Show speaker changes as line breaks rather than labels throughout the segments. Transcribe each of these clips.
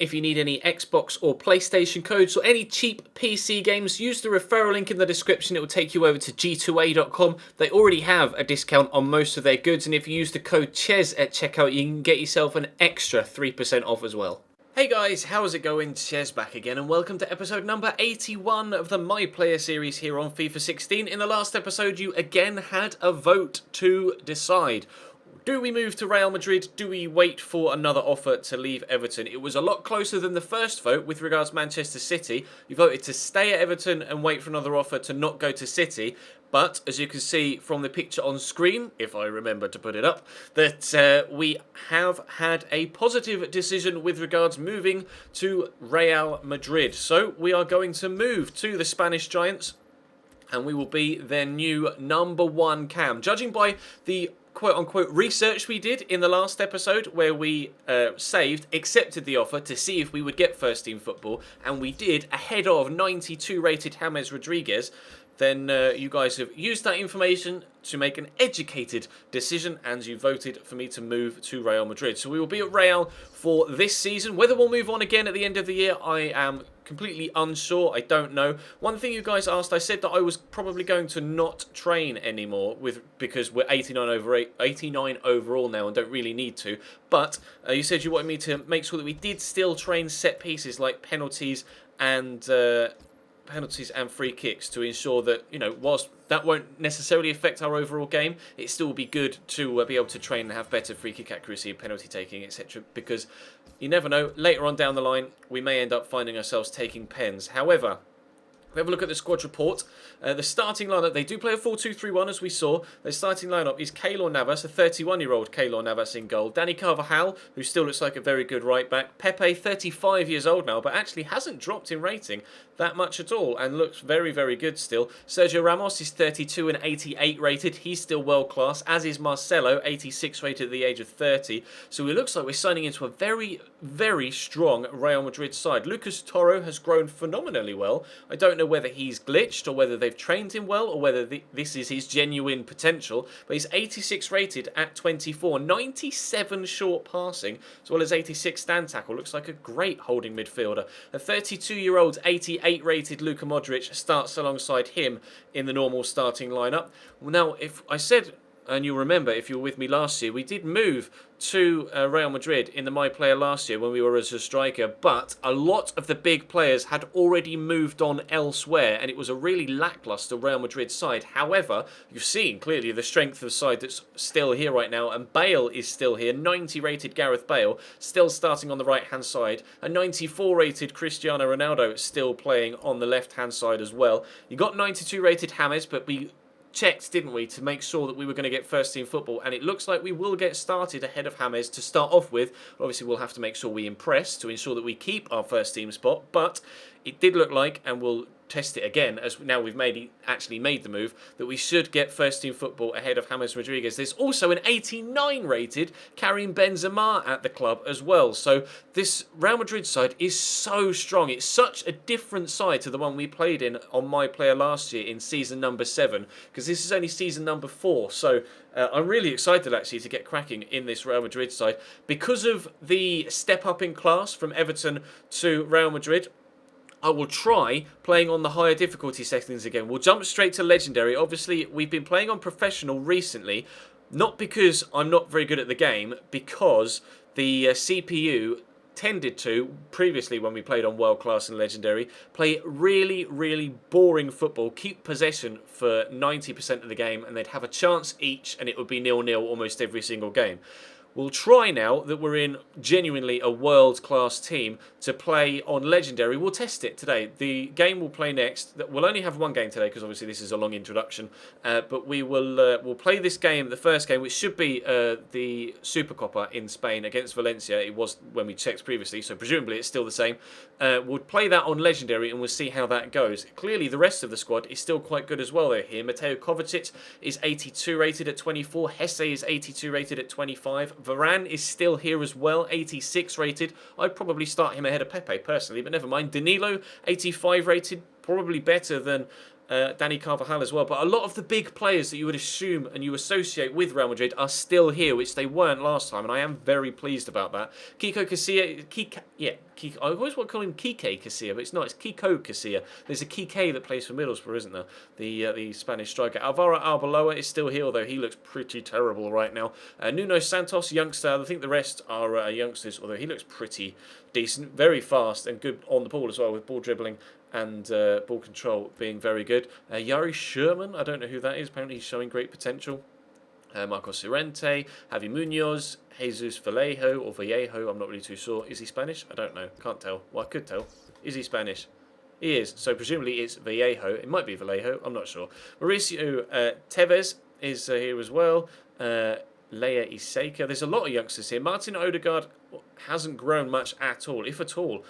If you need any Xbox or PlayStation codes or any cheap PC games, use the referral link in the description. It will take you over to g2a.com. They already have a discount on most of their goods, and if you use the code CHES at checkout, you can get yourself an extra 3% off as well. Hey guys, how's it going? Ches back again, and welcome to episode number 81 of the My Player series here on FIFA 16. In the last episode, you again had a vote to decide. Do we move to Real Madrid? Do we wait for another offer to leave Everton? It was a lot closer than the first vote with regards to Manchester City. You voted to stay at Everton and wait for another offer to not go to City. But, as you can see from the picture on screen, if I remember to put it up, that we have had a positive decision with regards moving to Real Madrid. So, we are going to move to the Spanish Giants, and we will be their new #1 cam. Judging by the quote-unquote research we did in the last episode, where we accepted the offer to see if we would get first team football, and we did ahead of 92 rated James Rodriguez, then you guys have used that information to make an educated decision, and you voted for me to move to Real Madrid. So we will be at Real for this season. Whether we'll move on again at the end of the year, I am completely unsure. I don't know. One thing you guys asked, I said that I was probably going to not train anymore because we're 89 overall now and don't really need to. But you said you wanted me to make sure that we did still train set pieces like penalties and free kicks to ensure that, you know, whilst that won't necessarily affect our overall game, it still will be good to be able to train and have better free kick accuracy and penalty taking, etc. Because you never know, later on down the line, we may end up finding ourselves taking pens. However, we have a look at the squad report. The starting lineup, they do play a 4-2-3-1 as we saw. Their starting lineup is Keylor Navas, a 31-year-old Keylor Navas in goal. Danny Carvajal, who still looks like a very good right back. Pepe, 35 years old now, but actually hasn't dropped in rating that much at all and looks very, very good still. Sergio Ramos is 32 and 88 rated. He's still world class, as is Marcelo, 86 rated at the age of 30. So it looks like we're signing into a very, very strong Real Madrid side. Lucas Toro has grown phenomenally well. I don't know whether he's glitched or whether they've trained him well or whether this is his genuine potential, but he's 86 rated at 24, 97 short passing as well as 86 stand tackle. Looks like a great holding midfielder. A 32-year-old 88 rated Luka Modric starts alongside him in the normal starting lineup. Now, if I said, and you'll remember if you were with me last year, we did move to Real Madrid in the My Player last year when we were as a striker, but a lot of the big players had already moved on elsewhere, and it was a really lacklustre Real Madrid side. However, you've seen clearly the strength of the side that's still here right now, and Bale is still here. 90 rated Gareth Bale still starting on the right hand side, a 94 rated Cristiano Ronaldo still playing on the left hand side as well. You got 92 rated James, but we checked, didn't we, to make sure that we were going to get first team football, and it looks like we will get started ahead of James to start off with. Obviously we'll have to make sure we impress to ensure that we keep our first team spot, but it did look like, and we'll test it again as now we've actually made the move, that we should get first team football ahead of James Rodriguez. There's also an 89 rated Karim Benzema at the club as well. So this Real Madrid side is so strong. It's such a different side to the one we played in on My Player last year in season number 7, because this is only season number 4. So I'm really excited actually to get cracking in this Real Madrid side because of the step up in class from Everton to Real Madrid. I will try playing on the higher difficulty settings again. We'll jump straight to Legendary. Obviously, we've been playing on Professional recently, not because I'm not very good at the game, because the CPU tended to, previously when we played on World Class and Legendary, play really, really boring football, keep possession for 90% of the game, and they'd have a chance each, and it would be 0-0 almost every single game. We'll try now that we're in genuinely a world-class team to play on Legendary. We'll test it today. The game we'll play next, we'll only have one game today because obviously this is a long introduction, but we'll play this game, the first game, which should be the Supercopa in Spain against Valencia. It was when we checked previously, so presumably it's still the same. We'll play that on Legendary and we'll see how that goes. Clearly the rest of the squad is still quite good as well. They're here. Mateo Kovacic is 82 rated at 24. Hesse is 82 rated at 25. Varane is still here as well, 86 rated. I'd probably start him ahead of Pepe personally, but never mind. Danilo, 85 rated, probably better than Dani Carvajal as well. But a lot of the big players that you would assume and you associate with Real Madrid are still here, which they weren't last time, and I am very pleased about that. Kiko Casilla, I always want to call him Kike Casilla, but it's not. It's Kiko Casilla. There's a Kike that plays for Middlesbrough, isn't there? The Spanish striker. Alvaro Arbeloa is still here, although he looks pretty terrible right now. Nuno Santos, youngster. I think the rest are youngsters, although he looks pretty decent. Very fast and good on the ball as well, with ball dribbling and ball control being very good. Yari Sherman, I don't know who that is. Apparently he's showing great potential. Marcos Llorente, Javi Munoz, Jesus Vallejo or Vallejo, I'm not really too sure. Is he Spanish? I don't know. Can't tell. Well, I could tell. Is he Spanish? He is. So presumably it's Vallejo. It might be Vallejo. I'm not sure. Mauricio Tevez is here as well. Leia Iseka. There's a lot of youngsters here. Martin Odegaard hasn't grown much at all, if at all.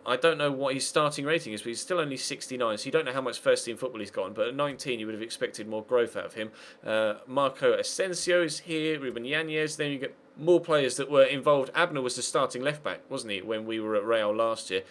I don't know what his starting rating is, but he's still only 69, so you don't know how much first-team football he's gotten. But at 19, you would have expected more growth out of him. Marco Asensio is here, Ruben Yanez. Then you get more players that were involved. Abner was the starting left-back, wasn't he, when we were at Real last year?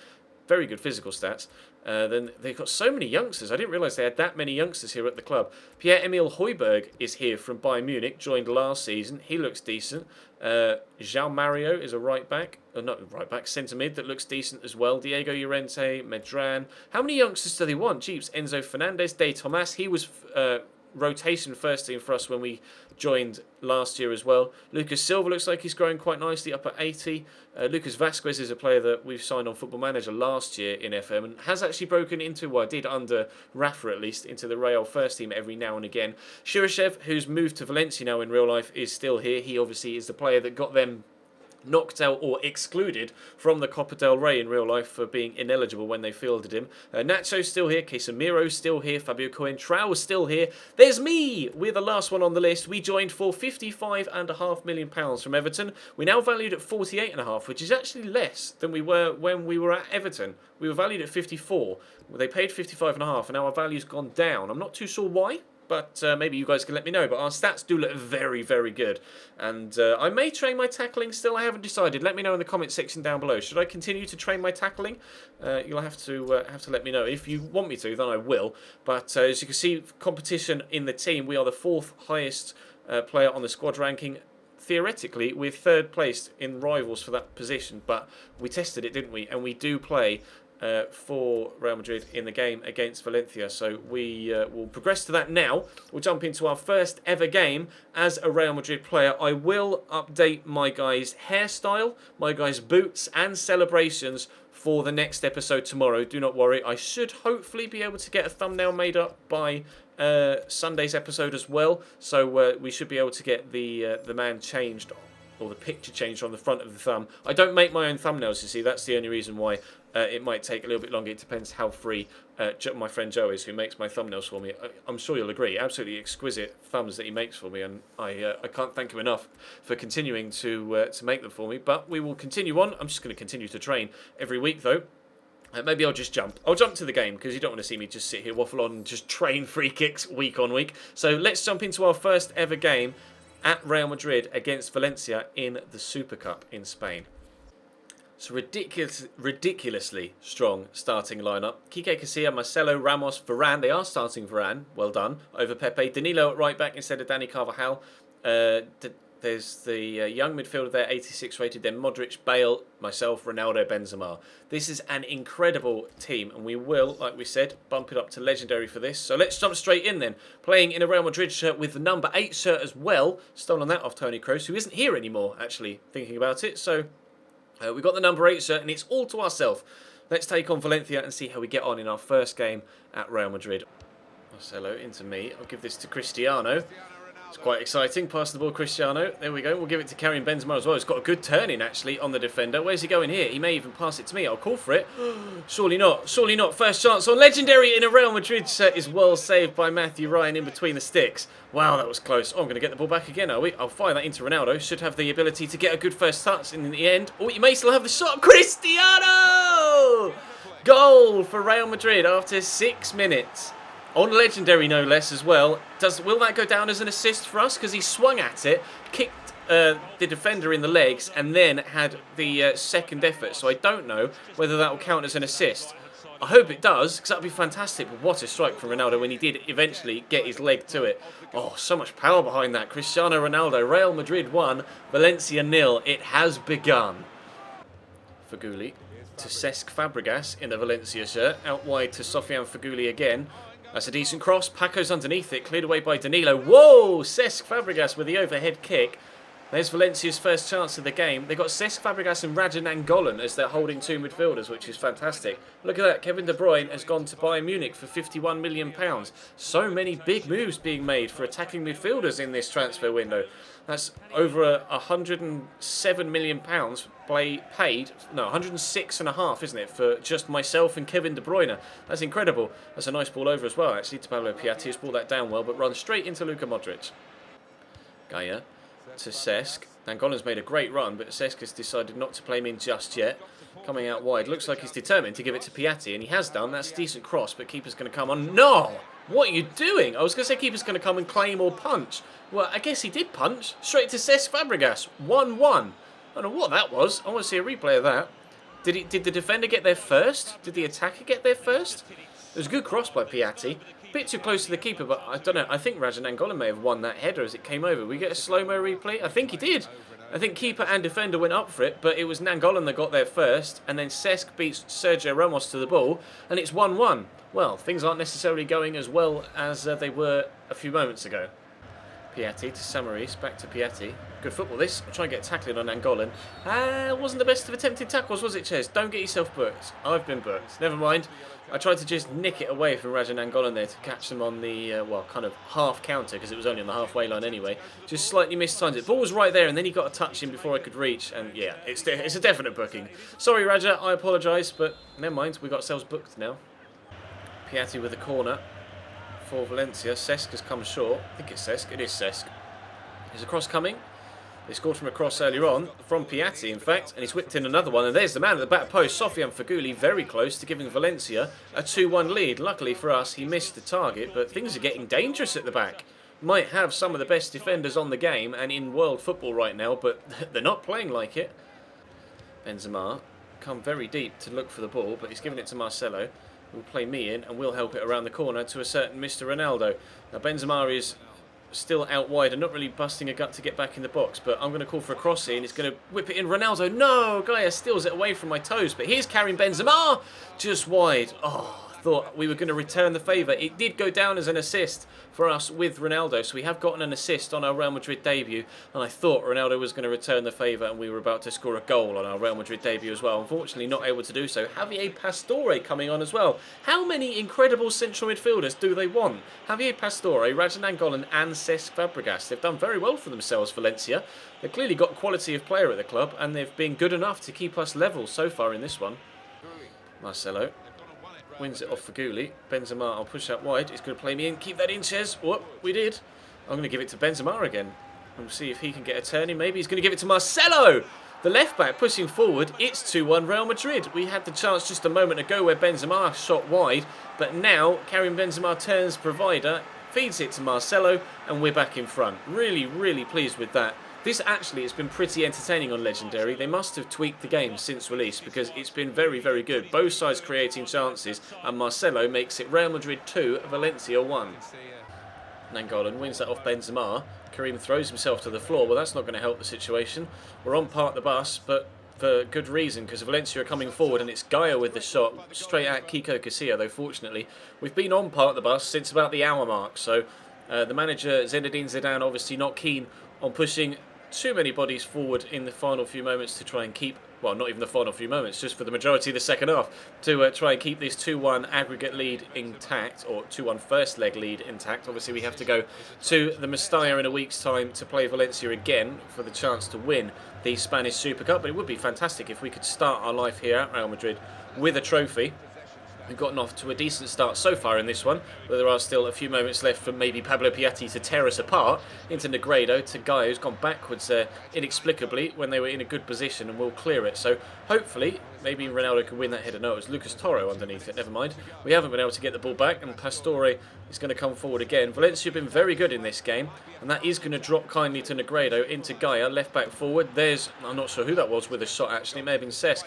Very good physical stats. Then they've got so many youngsters. I didn't realise they had that many youngsters here at the club. Pierre-Emile Højbjerg is here from Bayern Munich, joined last season. He looks decent. João Mario is a right-back. Not right-back, centre-mid that looks decent as well. Diego Llorente, Medran. How many youngsters do they want? Jeeps, Enzo Fernandez, De Tomas. He was rotation first team for us when we joined last year as well. Lucas Silva looks like he's growing quite nicely, up at 80. Lucas Vasquez is a player that we've signed on Football Manager last year in FM and has actually broken into, well, did under Rafa at least, into the Real first team every now and again. Shirashev, who's moved to Valencia now in real life, is still here. He obviously is the player that got them knocked out or excluded from the Copa del Rey in real life for being ineligible when they fielded him. Nacho's still here, Casemiro's still here, Fabio Coentrao is still here. There's me! We're the last one on the list. We joined for £55.5 million from Everton. We're now valued at 48.5, which is actually less than we were when we were at Everton. We were valued at 54. They paid 55.5 and now our value's gone down. I'm not too sure why, but maybe you guys can let me know. But our stats do look very, very good. And I may train my tackling still. I haven't decided. Let me know in the comment section down below. Should I continue to train my tackling? You'll have to let me know. If you want me to, then I will. But as you can see, competition in the team, we are the 4th highest player on the squad ranking. Theoretically, we're 3rd placed in rivals for that position. But we tested it, didn't we? And we do play for Real Madrid in the game against Valencia. So we will progress to that now. We'll jump into our first ever game as a Real Madrid player. I will update my guy's hairstyle, my guy's boots and celebrations for the next episode tomorrow. Do not worry. I should hopefully be able to get a thumbnail made up by Sunday's episode as well. So we should be able to get the man changed, or the picture changed on the front of the thumb. I don't make my own thumbnails, you see. That's the only reason why it might take a little bit longer. It depends how free my friend Joe is, who makes my thumbnails for me. I'm sure you'll agree. Absolutely exquisite thumbs that he makes for me, and I can't thank him enough for continuing to make them for me. But we will continue on. I'm just going to continue to train every week, though. Maybe I'll just jump. I'll jump to the game, because you don't want to see me just sit here waffle on and just train free kicks week on week. So let's jump into our first ever game at Real Madrid against Valencia in the Super Cup in Spain. So ridiculously strong starting lineup. Kike Casilla, Marcelo, Ramos, Varane. They are starting Varane. Well done. Over Pepe. Danilo at right back instead of Dani Carvajal. There's the young midfielder there, 86 rated. Then Modric, Bale, myself, Ronaldo, Benzema. This is an incredible team, and we will, like we said, bump it up to legendary for this. So let's jump straight in then. Playing in a Real Madrid shirt with the number 8 shirt as well. Stolen that off Tony Kroos, who isn't here anymore, actually, thinking about it. So we got the number 8 shirt, and it's all to ourselves. Let's take on Valencia and see how we get on in our first game at Real Madrid. Marcelo into me. I'll give this to Cristiano. It's quite exciting. Pass the ball, Cristiano. There we go. We'll give it to Karim Benzema as well. He's got a good turn in, actually, on the defender. Where's he going here? He may even pass it to me. I'll call for it. Surely not. Surely not. First chance on legendary in a Real Madrid shirt is well saved by Matthew Ryan in between the sticks. Wow, that was close. Oh, I'm going to get the ball back again, are we? I'll fire that into Ronaldo. Should have the ability to get a good first touch in the end. Oh, you may still have the shot. Cristiano! Goal for Real Madrid after 6 minutes. On legendary, no less, as well. Will that go down as an assist for us? Because he swung at it, kicked the defender in the legs, and then had the second effort. So I don't know whether that will count as an assist. I hope it does, because that would be fantastic. But what a strike from Ronaldo when he did eventually get his leg to it. Oh, so much power behind that. Cristiano Ronaldo, Real Madrid 1, Valencia 0. It has begun. Feghouli to Cesc Fabregas in the Valencia shirt. Out wide to Sofiane Feghouli again. That's a decent cross. Paco's underneath it. Cleared away by Danilo. Whoa! Cesc Fabregas with the overhead kick. There's Valencia's first chance of the game. They've got Cesc Fabregas and Raja Nainggolan as their holding two midfielders, which is fantastic. Look at that. Kevin De Bruyne has gone to Bayern Munich for £51 million. So many big moves being made for attacking midfielders in this transfer window. That's over £107 million paid. No, 106.5, isn't it, for just myself and Kevin De Bruyne. That's incredible. That's a nice ball over as well, actually, to Pablo Piatti. Has brought that down well, but runs straight into Luka Modric. Gaia to Cesc. Nainggolan's made a great run, but Cesc has decided not to play him in just yet. Coming out wide. Looks like he's determined to give it to Piatti, and he has done. That's a decent cross, but keeper's going to come on. No! What are you doing? I was going to say keeper's going to come and claim or punch. Well, I guess he did punch. Straight to Cesc Fabregas. 1-1. I don't know what that was. I want to see a replay of that. Did the defender get there first? Did the attacker get there first? It was a good cross by Piatti. A bit too close to the keeper, but I don't know. I think Raja Nainggolan may have won that header as it came over. We get a slow-mo replay? I think he did. I think keeper and defender went up for it, but it was Nainggolan that got there first, and then Cesc beats Sergio Ramos to the ball, and it's 1-1. Well, things aren't necessarily going as well as they were a few moments ago. Piatti to Samaris, back to Piatti. Good football this. I'll try and get tackling on Nainggolan. Wasn't the best of attempted tackles, was it, Ches? Don't get yourself booked. I've been booked. Never mind. I tried to just nick it away from Raja Nainggolan there to catch them on the, kind of half counter, because it was only on the halfway line anyway. Just slightly mistimed it. Ball was right there, and then he got a touch in before I could reach, and yeah, it's a definite booking. Sorry, Raja, I apologise, but never mind. We got ourselves booked now. Piatti with a corner for Valencia. Cesc has come short. I think it's Cesc. It is Cesc. There's a cross coming. They scored from a cross earlier on, from Piatti in fact, and he's whipped in another one, and there's the man at the back post, Sofiane Feghouli, very close to giving Valencia a 2-1 lead. Luckily for us, he missed the target, but things are getting dangerous at the back. Might have some of the best defenders on the game and in world football right now, but they're not playing like it. Benzema come very deep to look for the ball, but he's given it to Marcelo, who will play me in, and we'll help it around the corner to a certain Mr. Ronaldo. Now Benzema is still out wide and not really busting a gut to get back in the box, but I'm going to call for a cross in. He's going to whip it in. Ronaldo, no! Gaia steals it away from my toes, but here's Karim Benzema just wide. Oh, I thought we were going to return the favour. It did go down as an assist for us with Ronaldo, so we have gotten an assist on our Real Madrid debut, and I thought Ronaldo was going to return the favour and we were about to score a goal on our Real Madrid debut as well. Unfortunately not able to do so. Javier Pastore coming on as well. How many incredible central midfielders do they want? Javier Pastore, Raja Nainggolan and Cesc Fabregas. They've done very well for themselves, Valencia. They've clearly got quality of player at the club, and they've been good enough to keep us level so far in this one. Marcelo wins it off for Feghouli. Benzema, I'll push that wide. He's going to play me in. Keep that in, Ches. Whoop, we did. I'm going to give it to Benzema again. We'll see if he can get a turn in. Maybe he's going to give it to Marcelo. The left back pushing forward. It's 2-1 Real Madrid. We had the chance just a moment ago where Benzema shot wide. But now, Karim Benzema turns provider, feeds it to Marcelo, and we're back in front. Really, really pleased with that. This actually has been pretty entertaining on Legendary. They must have tweaked the game since release because it's been very, very good. Both sides creating chances, and Marcelo makes it Real Madrid 2, Valencia 1. Nainggolan wins that off Benzema. Karim throws himself to the floor. Well, that's not going to help the situation. We're on part the bus, but for good reason, because Valencia are coming forward, and it's Gaia with the shot straight at Kiko Casilla, though fortunately. We've been on part the bus since about the hour mark, so the manager, Zinedine Zidane, obviously not keen on pushing too many bodies forward in the final few moments to try and keep, well, not even the final few moments, just for the majority of the second half, to try and keep this 2-1 aggregate lead intact, or 2-1 first leg lead intact. Obviously we have to go to the Mestalla in a week's time to play Valencia again for the chance to win the Spanish Super Cup, but it would be fantastic if we could start our life here at Real Madrid with a trophy. We've gotten off to a decent start so far in this one, but there are still a few moments left for maybe Pablo Piatti to tear us apart. Into Negredo, to Gaia, who's gone backwards inexplicably when they were in a good position, and will clear it. So hopefully Maybe Ronaldo could win that header. No, it was Lucas Toro underneath it. Never mind. We haven't been able to get the ball back, and Pastore is going to come forward again. Valencia have been very good in this game, and that is going to drop kindly to Negredo into Gaia, left back forward. There's, I'm not sure who that was with a shot actually. It may have been Cesc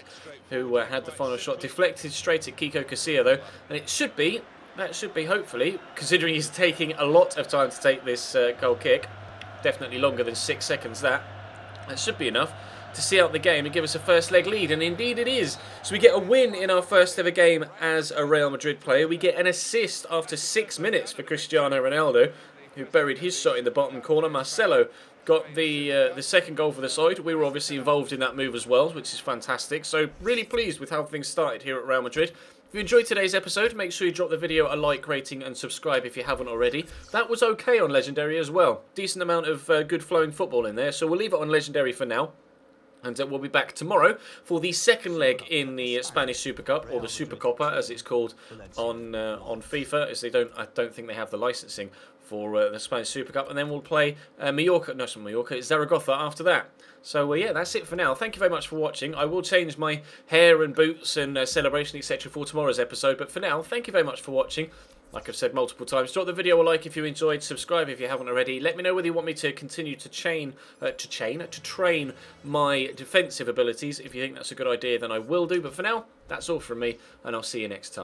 who had the final shot. Deflected straight at Kiko Casilla though, and it should be, that should be hopefully, considering he's taking a lot of time to take this goal kick, definitely longer than 6 seconds that should be enough to see out the game and give us a first leg lead, and indeed it is. So we get a win in our first ever game as a Real Madrid player. We get an assist after 6 minutes for Cristiano Ronaldo, who buried his shot in the bottom corner. Marcelo got the second goal for the side. We were obviously involved in that move as well, which is fantastic. So really pleased with how things started here at Real Madrid. If you enjoyed today's episode, make sure you drop the video a like, rating and subscribe if you haven't already. That was okay on Legendary as well. Decent amount of good flowing football in there, so we'll leave it on Legendary for now. And we'll be back tomorrow for the second leg in the Spanish Super Cup, or the Supercopa as it's called on FIFA, as I don't think they have the licensing for the Spanish Super Cup. And then we'll play Mallorca, no, it's not Mallorca, it's Zaragoza after that. So yeah, that's it for now. Thank you very much for watching. I will change my hair and boots and celebration, etc. for tomorrow's episode. But for now, thank you very much for watching. Like I've said multiple times, drop the video a like if you enjoyed, subscribe if you haven't already. Let me know whether you want me to continue to train my defensive abilities. If you think that's a good idea, then I will do. But for now, that's all from me, and I'll see you next time.